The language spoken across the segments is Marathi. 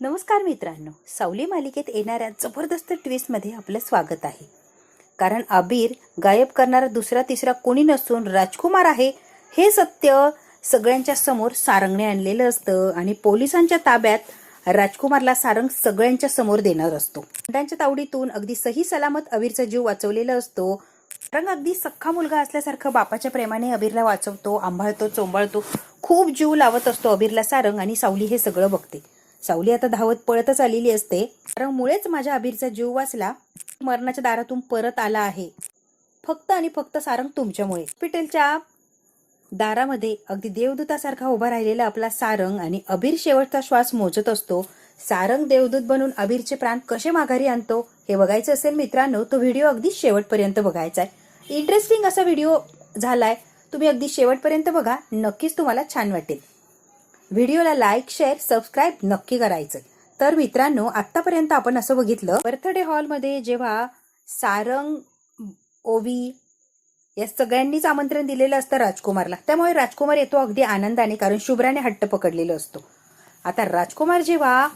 नमस्कार मित्रांनो, सावली मालिकेत येणाऱ्या जबरदस्त ट्विस्टमध्ये आपलं स्वागत आहे. कारण अबीर गायब करणारा दुसरा तिसरा कोणी नसून राजकुमार आहे हे सत्य सगळ्यांच्या समोर सारंगने आणलेलं असतं आणि पोलिसांच्या ताब्यात राजकुमारला सारंग सगळ्यांच्या समोर देणार असतो. गुंडांच्या तावडीतून अगदी सही सलामत अबीरचा जीव वाचवलेला असतो. सारंग अगदी सख्खा मुलगा असल्यासारखं बापाच्या प्रेमाने अबीरला वाचवतो, सांभाळतो, चोंबाळतो. खूप जीव लावत असतो अबीरला सारंग आणि सावली हे सगळं बघते. सावली आता धावत पळतच आलेली असते. मुळेच माझ्या अबीरचा जीव वाचला, मरणाच्या दारातून परत आला आहे, फक्त आणि फक्त सारंग तुमच्यामुळे. हॉस्पिटलच्या दारामध्ये अगदी देवदूतासारखा उभा राहिलेला आपला सारंग आणि अबीर शेवटचा श्वास मोजत असतो. सारंग देवदूत बनून अबीरचे प्राण कसे माघारी आणतो हे बघायचं असेल मित्रांनो, तो व्हिडिओ अगदी शेवटपर्यंत बघायचा आहे. इंटरेस्टिंग असा व्हिडिओ झालाय, तुम्ही अगदी शेवटपर्यंत बघा, नक्कीच तुम्हाला छान वाटेल. व्हिडिओला लाईक, शेअर, सबस्क्राईब नक्की करायचं. तर मित्रांनो, आतापर्यंत आपण असं बघितलं, बर्थडे हॉलमध्ये जेव्हा सारंग, ओवी या सगळ्यांनीच आमंत्रण दिलेलं असतं राजकुमारला, त्यामुळे राजकुमार येतो अगदी आनंदाने, कारण शुभ्राने हट्ट पकडलेलं असतो. आता राजकुमार जेव्हा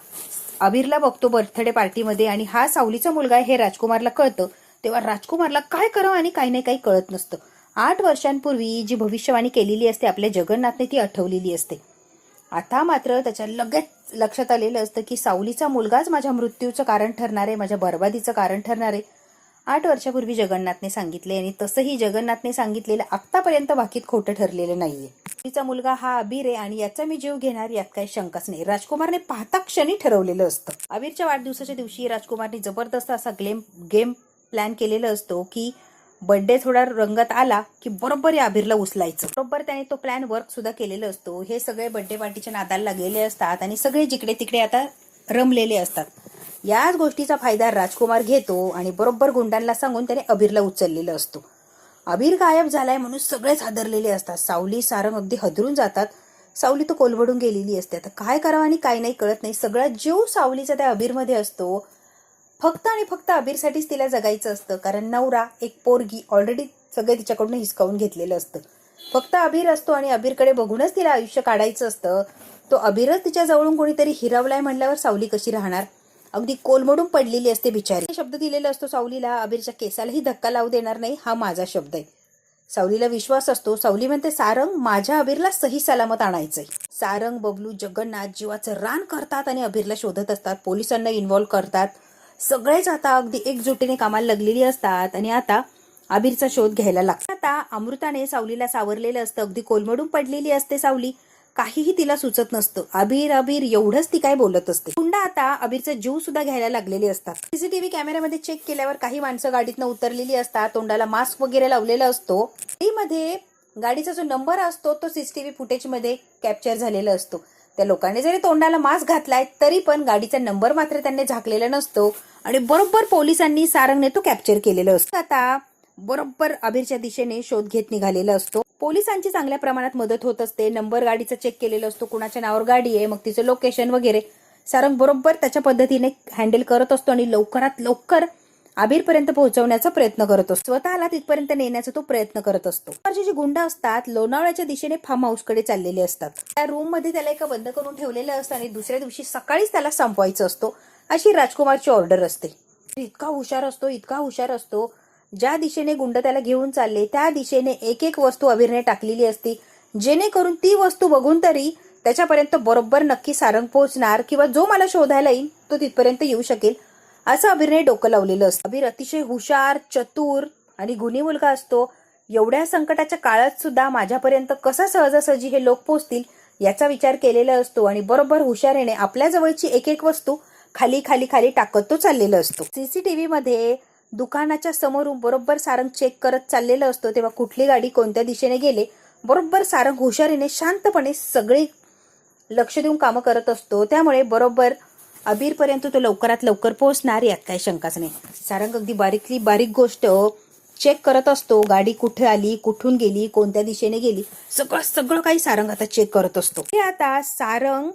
अबीरला बघतो बर्थडे पार्टीमध्ये आणि हा सावलीचा मुलगा आहे हे राजकुमारला कळतं, तेव्हा राजकुमारला काय करावं आणि काही नाही काही कळत नसतं. 8 वर्षांपूर्वी जी भविष्यवाणी केलेली असते आपल्या जगन्नाथने ती आठवलेली असते. आता मात्र त्याच्या लगेच लक्षात आलेलं असतं की सावलीचा मुलगाच माझ्या मृत्यूचं कारण ठरणार आहे, माझ्या बर्बादीचं कारण ठरणार आहे. 8 वर्षापूर्वी जगन्नाथने सांगितले आणि तसंही जगन्नाथने सांगितलेलं आतापर्यंत बाकीत खोटं ठरलेलं नाहीये. सावलीचा मुलगा हा अबीर आहे आणि याचा मी जीव घेणार, यात काही शंकाच नाही. राजकुमारने पाहता क्षणी ठरवलेलं असतं. अबीरच्या वाढदिवसाच्या दिवशी राजकुमारने जबरदस्त असा गेम प्लॅन केलेला असतो की बर्थडे थोडा रंगात आला की बरोबर या अबीरला उचलायचं. बरोबर त्याने तो प्लॅन वर्क सुद्धा केलेला असतो. हे सगळे बर्थडे पार्टीच्या नादाला लागलेले असतात आणि सगळे जिकडे तिकडे आता रमलेले असतात. याच गोष्टीचा फायदा राजकुमार घेतो आणि बरोबर गुंडांना सांगून त्याने अबीरला उचललेलं असतो. अबीर गायब झालाय म्हणून सगळेच हादरलेले असतात. सावली, सारंग अगदी हदरून जातात. सावली तो कोलबडून गेलेली असते. आता काय करावं आणि काय नाही कळत नाही. सगळा जीव सावलीचा त्या अबीरमध्ये असतो. फक्त आणि फक्त अबीरसाठीच तिला जगायचं असतं, कारण नवरा, एक पोरगी ऑलरेडी सगळे तिच्याकडून हिसकावून घेतलेलं असतं. फक्त अबीर असतो आणि अबीरकडे बघूनच तिला आयुष्य काढायचं असतं. तो अबीरच तिच्या जवळून कोणीतरी हिरावलाय म्हणल्यावर सावली कशी राहणार, अगदी कोलमडून पडलेली असते बिचारी. शब्द दिलेला असतो सावलीला, अबीरच्या केसालाही धक्का लावू देणार नाही, हा माझा शब्द आहे. सावलीला विश्वास असतो. सावली म्हणते, सारंग, माझ्या अबीरला सही सलामत आणायचंय. सारंग, बबलू, जगन्नाथ जीवाचं रान करतात आणि अबीरला शोधत असतात, पोलिसांना इन्व्हॉल्व्ह करतात. सगळेच आता अगदी एकजुटीने कामाला लागलेली असतात आणि आता अबीरचा शोध घ्यायला लागतात. आता अमृताने सावलीला सावरलेलं असतं. अगदी कोलमडून पडलेली असते सावली, काहीही तिला सुचत नसतं. अबीर अबीर एवढंच ती काय बोलत असते. गुंडा आता अबीरचा जीव सुद्धा घ्यायला लागलेले असतात. सीसीटीव्ही कॅमेऱ्यामध्ये चेक केल्यावर काही माणसं गाडीतनं उतरलेली असतात. तोंडाला मास्क वगैरे लावलेला असतो. मध्ये गाडीचा जो नंबर असतो तो सीसीटीव्ही फुटेज मध्ये कॅप्चर झालेला असतो. त्या लोकांनी जरी तोंडाला मास्क घातलाय तरी पण गाडीचा नंबर मात्र त्यांनी झाकलेला नसतो आणि बरोबर पोलिसांनी, सारंगने तो कॅप्चर केलेला असतो. आता बरोबर अबीरच्या दिशेने शोध घेत निघालेला असतो. पोलिसांची चांगल्या प्रमाणात मदत होत असते. नंबर गाडीचा चेक केलेला असतो, कुणाच्या नावावर गाडी आहे, मग तिचं लोकेशन वगैरे सारंग बरोबर त्याच्या पद्धतीने हँडल करत असतो आणि लवकरात लवकर अबीरपर्यंत पोहोचवण्याचा प्रयत्न करत असतो. स्वतःला तिथपर्यंत नेण्याचा तो प्रयत्न करत असतो. जे गुंड असतात लोणावळ्याच्या दिशेने फार्म हाऊसकडे चाललेले असतात. त्या रूम मध्ये त्याला एका बंद करून ठेवलेलं असतं आणि दुसऱ्या दिवशी सकाळीच त्याला संपवायचं असतो, अशी राजकुमारची ऑर्डर असते. इतका हुशार असतो. ज्या दिशेने गुंड त्याला घेऊन चालले त्या दिशेने एक एक वस्तू अबीरने टाकलेली असती, जेणेकरून ती वस्तू बघून तरी त्याच्यापर्यंत बरोबर नक्की सारंग पोहोचणार किंवा जो मला शोधायला येईल तो तिथपर्यंत येऊ शकेल, असं अबीरने डोकं लावलेलं असतं. अबीर अतिशय हुशार, चतुर आणि गुणी मुलगा असतो. एवढ्या संकटाच्या काळात सुद्धा माझ्यापर्यंत कसा सहजासहजी हे लोक पोहोचतील याचा विचार केलेला असतो आणि बरोबर हुशारीने आपल्या जवळची एक एक वस्तू खाली खाली खाली टाकत तो चाललेला असतो. सीसीटीव्ही मध्ये दुकानाच्या समोरून बरोबर सारंग चेक करत चाललेला असतो. तेव्हा कुठली गाडी कोणत्या दिशेने गेले बरोबर सारंग हुशारीने शांतपणे सगळे लक्ष देऊन कामं करत असतो. त्यामुळे बरोबर अबीरपर्यंत तो लवकरात लवकर पोहोचणार, यात काही शंकाच नाही. सारंग अगदी बारीकली बारीक गोष्ट चेक करत असतो. गाडी कुठे आली, कुठून गेली, कोणत्या दिशेने गेली, सगळं काही सारंग आता चेक करत असतो. हे आता सारंग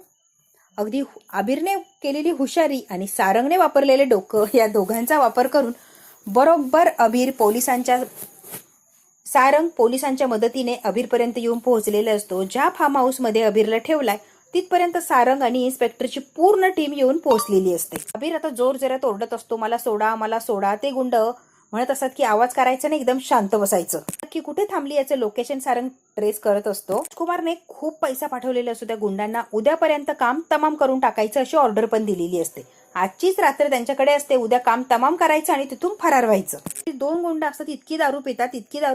अगदी अबीरने केलेली हुशारी आणि सारंगने वापरलेले डोकं या दोघांचा वापर करून बरोबर सारंग पोलिसांच्या मदतीने अबीरपर्यंत येऊन पोहोचलेला असतो. ज्या फार्म हाऊस मध्ये अबीरला ठेवलाय तिथपर्यंत सारंग आणि इन्स्पेक्टरची पूर्ण टीम येऊन पोहोचलेली असते. अबीर आता जोर जोरात ओरडत असतो, मला सोडा मला सोडा. ते गुंड म्हणत असतात की आवाज करायचा नाही, एकदम शांत बसायचं. की कुठे थांबली याचं लोकेशन सारंग ट्रेस करत असतो. राजकुमारने खूप पैसा पाठवलेला असतो त्या गुंडांना, उद्यापर्यंत काम तमाम करून टाकायचं अशी ऑर्डर पण दिलेली असते. आजचीच रात्र त्यांच्याकडे असते, उद्या काम तमाम करायचं आणि तिथून फरार व्हायचं. दोन गुंड असतात, इतकी दारू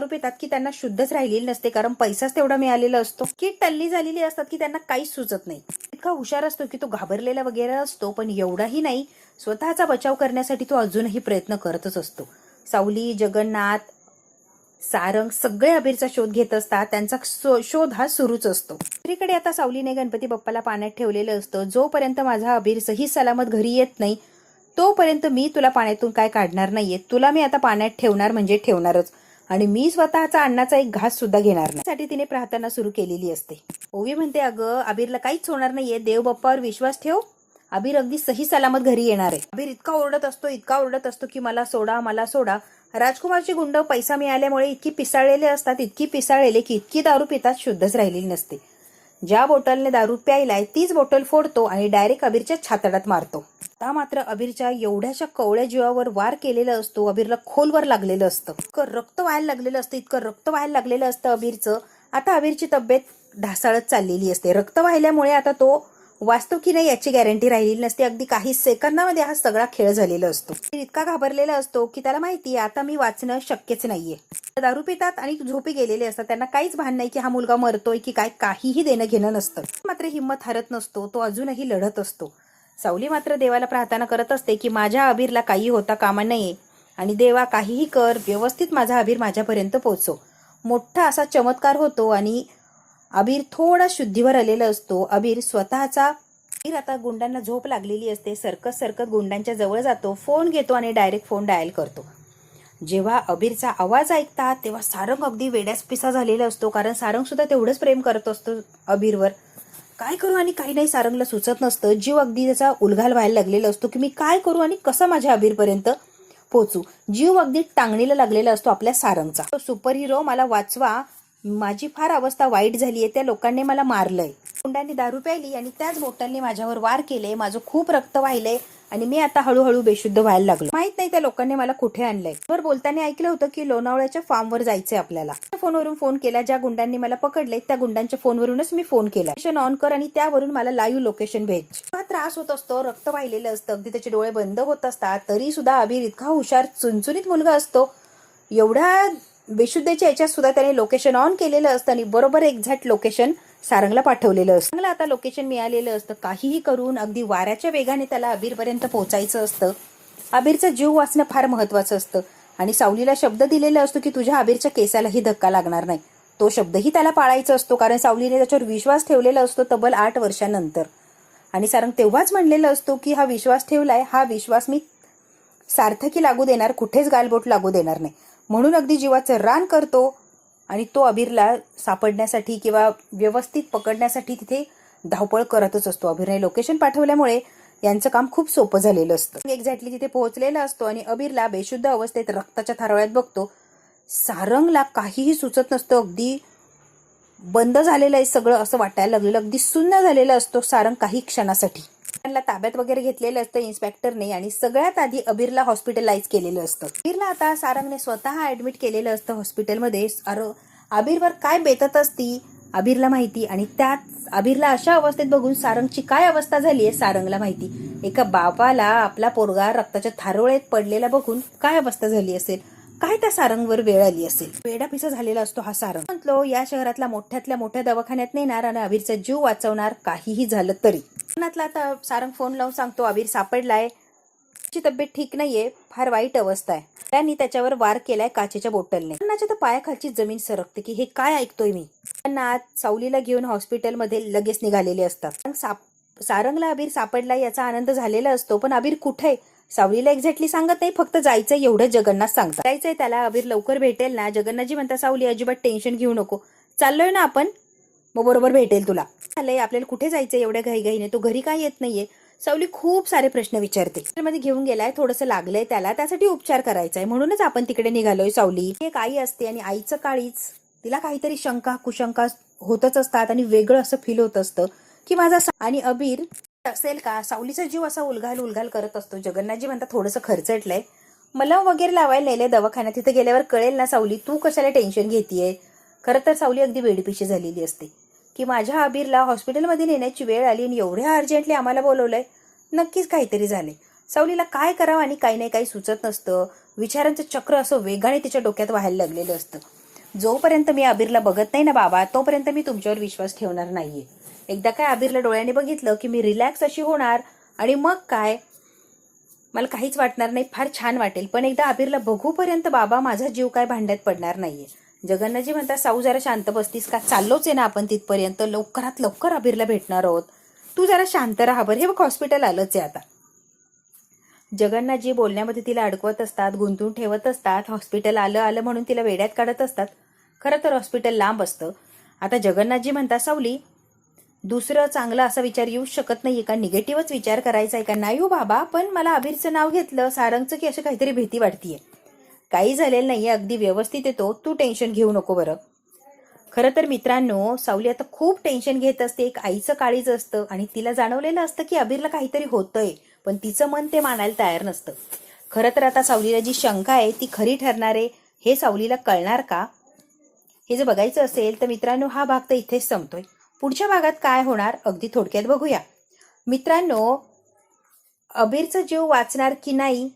पितात की त्यांना शुद्धच राहिलेली नसते, कारण पैसाच तेवढा मिळालेला असतो. की टल्ली झालेली असतात की त्यांना काहीच सुचत नाही. इतका हुशार असतो की तो घाबरलेला वगैरे असतो, पण एवढाही नाही. स्वतःचा बचाव करण्यासाठी तो अजूनही प्रयत्न करतच असतो. सावली, जगन्नाथ, सारंग सगळे अबीरचा शोध घेत असतात. त्यांचा शोध हा सुरूच असतो. दुसरीकडे आता सावलीने गणपती बाप्पाला पाण्यात ठेवलेलं असतं. जोपर्यंत माझा अबीर सही सलामत घरी येत नाही तोपर्यंत मी तुला पाण्यातून काय काढणार नाहीये. तुला मी आता पाण्यात ठेवणार म्हणजे ठेवणारच, आणि मी स्वतःचा अन्नाचा एक घास सुद्धा घेणार नाही. साठी तिने प्रार्थना सुरू केलेली असते. ओवी म्हणते, अगं अबीरला काहीच होणार नाहीये, देव बाप्पावर विश्वास ठेव, अबीर अगदी सही सलामत घरी येणार आहे. अबीर इतका ओरडत असतो की मला सोडा मला सोडा. राजकुमारची गुंड पैसा मिळाल्यामुळे इतकी पिसाळलेले की इतकी दारू पितात, शुद्धच राहिलेली नसते. ज्या बोटलने दारू प्यायलाय तीच बोटल फोडतो आणि डायरेक्ट अबीरच्या छातडात मारतो. आता मात्र अबीरच्या एवढ्याशा कवळ्या जीवावर वार केलेला असतो. अबीरला खोलवर लागलेलं असतं, इतकं रक्त व्हायला लागलेलं असतं अबीरचं. आता अबीरची तब्येत ढासाळत चाललेली असते. रक्त वाहिल्यामुळे आता तो वाचतो की नाही याची गॅरंटी राहिलेली नसते. अगदी काही सेकंदामध्ये हा सगळा खेळ झालेला असतो. इतका घाबरलेला असतो की त्याला माहिती आहे आता मी वाचणं शक्यच नाहीये. दारू पितात आणि झोपी गेलेले असतात. त्यांना काहीच भान नाही की हा मुलगा मरतोय की काय, काहीही देणं घेणं नसतं. मात्र हिंमत हरत नसतो, तो अजूनही लढत असतो. सावली मात्र देवाला प्रार्थना करत असते की माझ्या अबीरला काही होता कामा नये, आणि देवा काहीही कर, व्यवस्थित माझा अबीर माझ्यापर्यंत पोहोचव. मोठा असा चमत्कार होतो आणि अबीर थोडा शुद्धीवर आलेला असतो. अबीर आता गुंडांना झोप लागलेली असते. सरकत गुंडांच्या जवळ जातो, फोन घेतो आणि डायरेक्ट फोन डायल करतो. जेव्हा अबीरचा आवाज ऐकतात तेव्हा सारंग अगदी वेड्यास पिसा झालेला असतो, कारण सारंग सुद्धा तेवढंच प्रेम करत असतो अबीरवर. काय करू आणि काही नाही सारंगला सुचत नसतं. जीव अगदी त्याचा उलघाल व्हायला लागलेला असतो की मी काय करू आणि कसं माझ्या अबीरपर्यंत पोहोचू. जीव अगदी टांगणीला लागलेला असतो आपल्या सारंगचा. सुपर हिरो, मला वाचवा, माझी फार अवस्था वाईट झालीये, त्या लोकांनी मला मारलंय, गुंडांनी दारू प्यायली आणि त्याच बोटांनी माझ्यावर वार केले, माझं खूप रक्त वाहिलंय आणि मी आता हळूहळू बेशुद्ध व्हायला लागलो. माहित नाही त्या लोकांनी मला कुठे आणलंय. वर बोलताना ऐकलं होतं की लोणावळ्याच्या फार्मवर जायचंय आपल्याला. फोनवरून फोन केला, ज्या गुंडांनी मला पकडले त्या गुंडांच्या फोनवरूनच मी फोन केला. लोकेशन ऑन कर आणि त्यावरून मला लाईव्ह लोकेशन भेट. हा त्रास होत असतो, रक्त वाहिलेलं असतं, अगदी त्याचे डोळे बंद होत असतात, तरी सुद्धा अबीर इतका हुशार चुनचुनीत मुलगा असतो. एवढ्या बेशुद्धीच्या याच्यात सुद्धा त्याने लोकेशन ऑन केलेलं असतं आणि बरोबर एक्झॅक्ट लोकेशन सारंगला पाठवलेलं असतं. सारंगला आता लोकेशन मिळालेलं असतं. काहीही करून अगदी वाऱ्याच्या वेगाने त्याला अबीरपर्यंत पोहोचायचं असतं. अबीरचा जीव वाचणं फार महत्वाचं असतं आणि सावलीला शब्द दिलेला असतो की तुझ्या अबीरच्या केसालाही धक्का लागणार नाही. तो शब्दही त्याला पाळायचा असतो, कारण सावलीने त्याच्यावर विश्वास ठेवलेला असतो तब्बल 8 वर्षानंतर. आणि सारंग तेव्हाच म्हणलेला असतो की हा विश्वास ठेवलाय, हा विश्वास मी सार्थकी लागू देणार, कुठेच गालबोट लागू देणार नाही. म्हणून अगदी जीवाचं रान करतो आणि तो अबीरला सापडण्यासाठी किंवा व्यवस्थित पकडण्यासाठी तिथे धावपळ करतच असतो. अबीरने लोकेशन पाठवल्यामुळे यांचं काम खूप सोपं झालेलं असतं. एक्झॅक्टली तिथे पोहोचलेला असतो आणि अबीरला बेशुद्ध अवस्थेत रक्ताच्या थारोळ्यात बघतो. सारंगला काहीही सुचत नसतं, अगदी बंद झालेलं आहे सगळं असं वाटायला लागलेलं, अगदी सुन्न झालेलं असतो सारंग काही क्षणासाठी. त्यांना ताब्यात वगैरे घेतलेलं असतं इन्स्पेक्टरने आणि सगळ्यात आधी अबीरला हॉस्पिटलाइज केलेलं असतं. अबीरला आता सारंगने स्वतः ऍडमिट केलेलं असतं हॉस्पिटलमध्ये. अबीरवर काय बेतत असती अबीरला माहिती, आणि त्यात अबीरला अशा अवस्थेत बघून सारंगची काय अवस्था झाली आहे सारंगला माहिती. एका बापाला आपला पोरगा रक्ताच्या थारोळ्यात पडलेला बघून काय अवस्था झाली असेल, काय त्या सारंगवर वेळ आली असेल. वेडापिसा झालेला असतो हा सारंग. म्हटलो या शहरातला मोठ्यातल्या मोठ्या दवाखान्यात नेणार आणि अबीरचा जीव वाचवणार, काहीही झालं तरी. आता सारंग फोन लावून सांगतो अबीर सापडलाय, ची तब्येत ठीक नाहीये, फार वाईट अवस्था आहे. त्यांनी त्याच्यावर वार केलाय काचेच्या बोटलने. तर पायाखालची जमीन सरकते की हे काय ऐकतोय मी. त्यांना सावलीला घेऊन हॉस्पिटलमध्ये लगेच निघालेले असतात. सारंगला अबीर सापडलाय याचा आनंद झालेला असतो, पण अबीर कुठे सावलीला एक्झॅक्टली सांगत नाही, फक्त जायचंय एवढं जगन्नाथ सांगतात. जायचंय त्याला, अबीर लवकर भेटेल ना. जगन्नाथजी म्हणतात सावली अजिबात टेन्शन घेऊ नको, चाललोय ना आपण, मग बरोबर भेटेल तुला. आलंय आपल्याला, कुठे जायचंय एवढ्या घाईघाईने, तो घरी काय येत नाहीये. सावली खूप सारे प्रश्न विचारते. मध्ये घेऊन गेलाय, थोडंसं लागलंय त्याला, त्यासाठी उपचार करायचाय, म्हणूनच आपण तिकडे निघालोय. सावली एक आई असते आणि आईचं काळीच तिला काहीतरी शंका कुशंका होतच असतात आणि वेगळं असं फील होत असतं. की माझा आणि अबीर असेल का? सावलीचा जीव असा उलघाल उलघाल करत असतो. जगन्नाथजी म्हणतात थोडंसं खर्चटलंय, मला वगैरे लावायला नेले दवाखान्यात, तिथे गेल्यावर कळेल ना सावली, तू कशाला टेन्शन घेतीये. खरं तर सावली अगदी वेडीपिशी झालेली असते की माझ्या अबीरला हॉस्पिटलमध्ये नेण्याची वेळ आली आणि एवढ्या अर्जंटली आम्हाला बोलवलंय, नक्कीच काहीतरी झाले. सावलीला काय करावं आणि काही नाही काही सुचत नसतं. विचारांचं चक्र असं वेगाने तिच्या डोक्यात व्हायला लागलेलं असतं. जोपर्यंत मी अबीरला बघत नाही ना बाबा, तोपर्यंत मी तुमच्यावर विश्वास ठेवणार नाहीये. एकदा काय अबीरला डोळ्याने बघितलं की मी रिलॅक्स अशी होणार आणि मग काय मला काहीच वाटणार नाही, फार छान वाटेल. पण एकदा अबीरला बघूपर्यंत बाबा माझा जीव काय भांड्यात पडणार नाहीये. जगन्नाथजी म्हणतात साऊ जरा शांत बसतीस का? चाललोच आहे ना आपण तिथपर्यंत, लवकरात लवकर अबीरला भेटणार आहोत, तू जरा शांत राहा बरं. हे बघ हॉस्पिटल आलंच आहे आता. जगन्नाथजी बोलण्यामध्ये तिला अडकवत असतात, गुंतवून ठेवत असतात. हॉस्पिटल आलं आलं म्हणून तिला वेड्यात काढत असतात. खरं तर हॉस्पिटल लांब असतं. आता जगन्नाथजी म्हणतात सावली दुसरं चांगलं असा विचार येऊ शकत नाहीये का? निगेटिव्हच विचार करायचा आहे का? नाही हो बाबा, पण मला अबीरचं नाव घेतलं सारंगचं की अशी काहीतरी भीती वाटतीये. काही झालेलं नाहीये, अगदी व्यवस्थित येतो, तू टेन्शन घेऊ नको बरं. खरं तर मित्रांनो, सावली आता खूप टेन्शन घेत असते. एक आईचं काळीज असतं आणि तिला जाणवलेलं असतं की अबीरला काहीतरी होतंय, पण तिचं मन ते मानायला तयार नसतं. खरं तर आता सावलीला जी शंका आहे ती खरी ठरणार आहे. हे सावलीला कळणार का? हे जर बघायचं असेल तर मित्रांनो, हा भाग तर इथेच संपतोय. पुढच्या भागात काय होणार अगदी थोडक्यात बघूया. मित्रांनो, अबीरचा जीव वाचणार की नाही?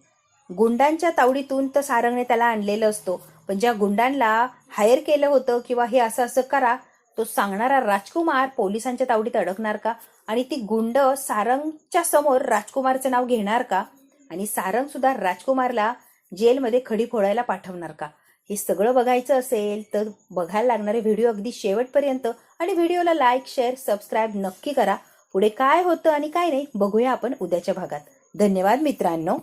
गुंडांच्या तावडीतून तर सारंगने त्याला आणलेलं असतो, पण ज्या गुंडांना हायर केलं होतं किंवा हे असं असं करा, तो सांगणारा राजकुमार पोलिसांच्या तावडीत अडकणार का? आणि ती गुंड सारंगच्या समोर राजकुमारचं नाव घेणार का? आणि सारंग सुद्धा राजकुमारला जेलमध्ये खडी फोडायला पाठवणार का? हे सगळं बघायचं असेल तर बघायला लागणारे व्हिडिओ अगदी शेवटपर्यंत, आणि व्हिडिओला लाईक शेअर सबस्क्राईब नक्की करा. पुढे काय होतं आणि काय नाही बघूया आपण उद्याच्या भागात. धन्यवाद मित्रांनो.